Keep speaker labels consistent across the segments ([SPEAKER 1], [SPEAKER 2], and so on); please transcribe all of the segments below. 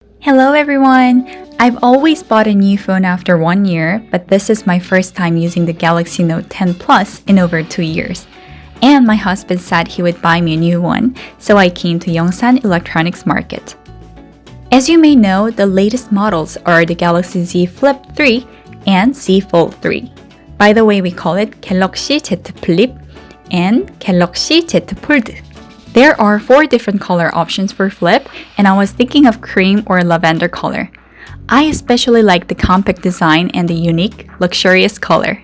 [SPEAKER 1] Hello everyone! I've always bought a new phone after 1 year, but this is my first time using the Galaxy Note 10 Plus in over 2 years. And my husband said he would buy me a new one, so I came to Yongsan Electronics Market. As you may know, the latest models are the Galaxy Z Flip 3 and Z Fold 3. By the way, we call it Galaxy Z Flip and Galaxy Z Fold. There are 4 different color options for Flip, and I was thinking of cream or lavender color. I especially like the compact design and the unique, luxurious color.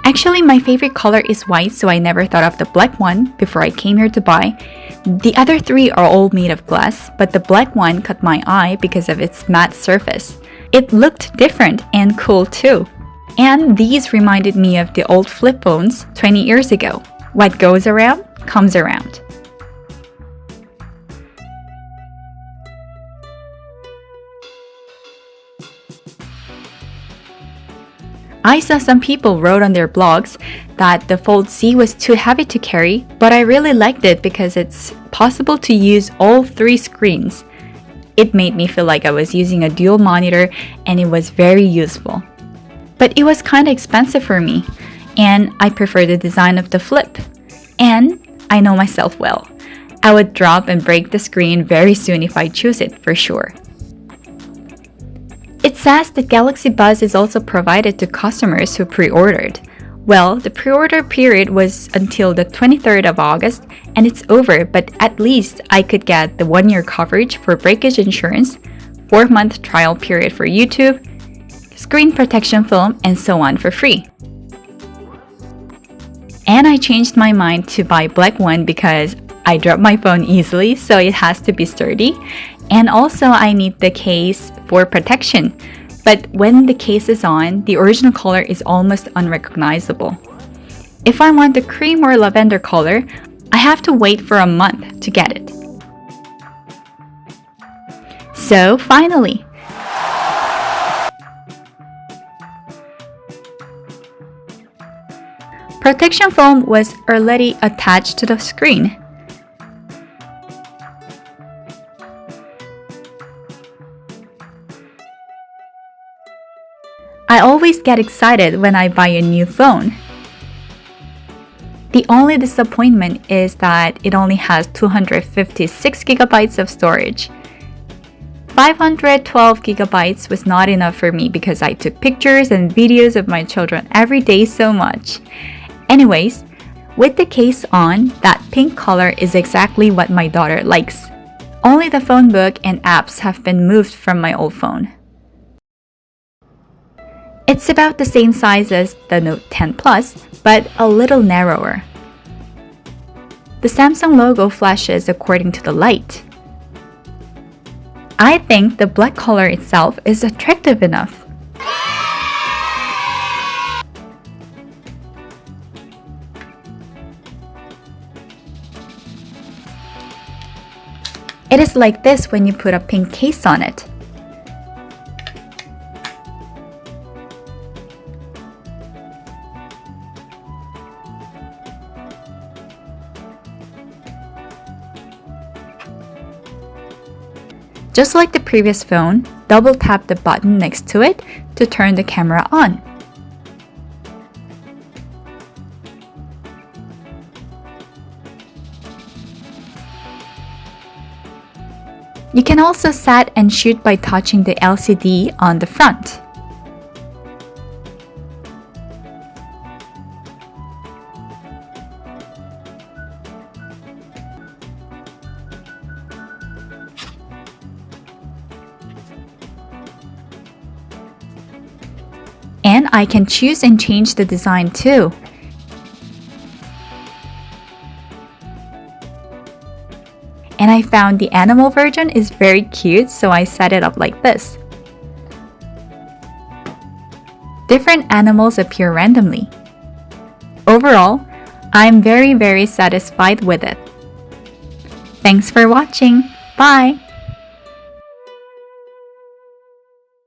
[SPEAKER 1] Actually, my favorite color is white, so I never thought of the black one before I came here to buy. The other 3 are all made of glass, but the black one caught my eye because of its matte surface. It looked different and cool too. And these reminded me of the old flip phones 20 years ago. What goes around, comes around. I saw some people wrote on their blogs that the Fold Z was too heavy to carry, but I really liked it because it's possible to use all 3 screens. It made me feel like I was using a dual monitor and it was very useful. But it was kind of expensive for me, and I prefer the design of the Flip. And I know myself well. I would drop and break the screen very soon if I choose it for sure. It says that Galaxy Buds is also provided to customers who pre-ordered. Well, the pre-order period was until the 23rd of August, and it's over, but at least I could get the 1-year coverage for breakage insurance, 4-month trial period for YouTube, screen protection film, and so on for free. And I changed my mind to buy black one because I drop my phone easily, so it has to be sturdy. And also I need the case for protection. But when the case is on, the original color is almost unrecognizable. If I want the cream or lavender color, I have to wait for a month to get it. So finally, protection foam was already attached to the screen. I always get excited when I buy a new phone. The only disappointment is that it only has 256 gigabytes of storage. 512 gigabytes was not enough for me because I took pictures and videos of my children every day so much. Anyways, with the case on, that pink color is exactly what my daughter likes. Only the phone book and apps have been moved from my old phone. It's about the same size as the Note 10 Plus, but a little narrower. The Samsung logo flashes according to the light. I think the black color itself is attractive enough. It is like this when you put a pink case on it. Just like the previous phone, double tap the button next to it to turn the camera on. You can also set and shoot by touching the LCD on the front. And I can choose and change the design too. And I found the animal version is very cute, so I set it up like this. Different animals appear randomly. Overall, I'm very satisfied with it. Thanks for watching. Bye!